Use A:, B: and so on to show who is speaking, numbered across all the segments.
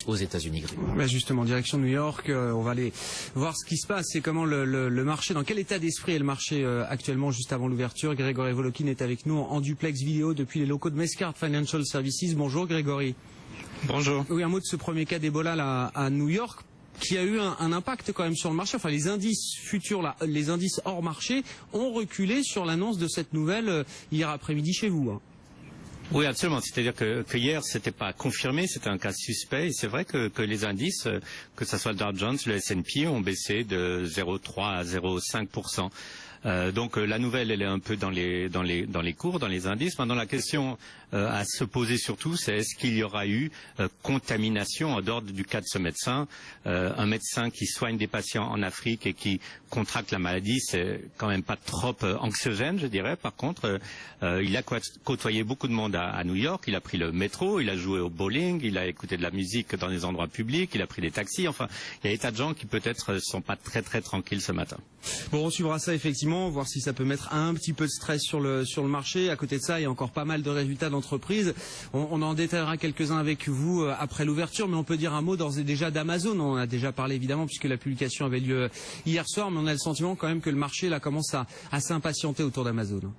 A: aux États-Unis.
B: Bah justement, direction New York, on va aller voir ce qui se passe et comment le marché, dans quel état d'esprit est le marché actuellement juste avant l'ouverture. Grégory Volokin est avec nous en duplex vidéo depuis les locaux de Mescart Financial Services. Bonjour Grégory.
C: Bonjour.
B: Oui, un mot de ce premier cas d'Ebola là à New York, qui a eu un impact quand même sur le marché. Enfin, les indices futurs, là, les indices hors marché ont reculé sur l'annonce de cette nouvelle hier après-midi chez vous. Hein.
C: Oui, absolument. C'est-à-dire que hier, c'était pas confirmé, c'était un cas suspect. Et c'est vrai que les indices, que ce soit le Dow Jones, le S&P, ont baissé de 0,3 à 0,5%. Donc la nouvelle, elle est un peu dans les cours, dans les indices. Maintenant, la question à se poser surtout, c'est est-ce qu'il y aura eu contamination en dehors du cas de ce médecin. Un médecin qui soigne des patients en Afrique et qui contracte la maladie, c'est quand même pas trop anxiogène, je dirais. Par contre, il a côtoyé beaucoup de monde à New York. Il a pris le métro, il a joué au bowling, il a écouté de la musique dans des endroits publics, il a pris des taxis. Enfin, il y a des tas de gens qui peut-être sont pas très tranquilles ce matin.
B: Bon, on suivra ça effectivement, voir si ça peut mettre un petit peu de stress sur le marché. À côté de ça, il y a encore pas mal de résultats d'entreprises. On en détaillera quelques-uns avec vous après l'ouverture, mais on peut dire un mot d'ores et déjà d'Amazon. On en a déjà parlé évidemment puisque la publication avait lieu hier soir, mais on a le sentiment quand même que le marché là commence à s'impatienter autour d'Amazon.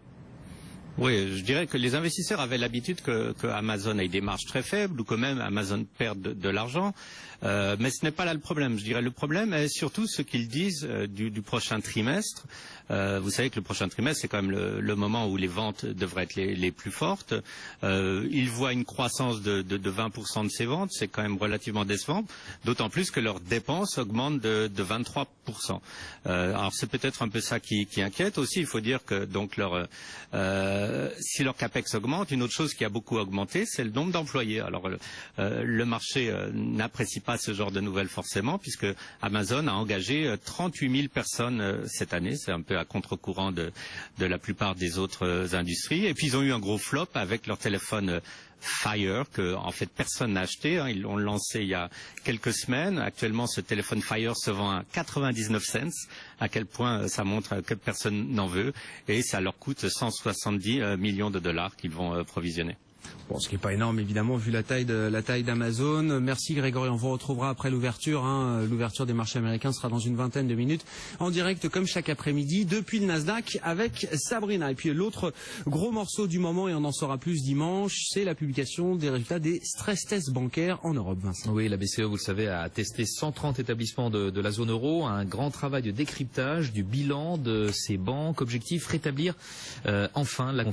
C: Oui, je dirais que les investisseurs avaient l'habitude que Amazon ait des marges très faibles ou que même Amazon perde de l'argent. Mais ce n'est pas là le problème. Je dirais le problème est surtout ce qu'ils disent du prochain trimestre. Vous savez que le prochain trimestre, c'est quand même le moment où les ventes devraient être les plus fortes. Ils voient une croissance de 20% de ces ventes. C'est quand même relativement décevant. D'autant plus que leurs dépenses augmentent de 23%. Alors c'est peut-être un peu ça qui inquiète. Aussi, il faut dire que donc si leur capex augmente, une autre chose qui a beaucoup augmenté, c'est le nombre d'employés. Alors le marché n'apprécie pas ce genre de nouvelles forcément, puisque Amazon a engagé 38 000 personnes cette année. C'est un peu à contre-courant de la plupart des autres industries. Et puis ils ont eu un gros flop avec leur téléphone Fire, que en fait personne n'a acheté. Hein. Ils l'ont lancé il y a quelques semaines. Actuellement, ce téléphone Fire se vend à 99 cents. À quel point ça montre que personne n'en veut. Et ça leur coûte 170 millions de dollars qu'ils vont provisionner.
B: Bon, ce qui n'est pas énorme évidemment vu la taille d'Amazon. Merci Grégory, on vous retrouvera après l'ouverture. Hein. L'ouverture des marchés américains sera dans une vingtaine de minutes en direct comme chaque après-midi depuis le Nasdaq avec Sabrina. Et puis l'autre gros morceau du moment, et on en saura plus dimanche, c'est la publication des résultats des stress tests bancaires en Europe. Vincent.
A: Oui, la BCE, vous le savez, a testé 130 établissements de la zone euro. Un grand travail de décryptage du bilan de ces banques. Objectif, rétablir enfin la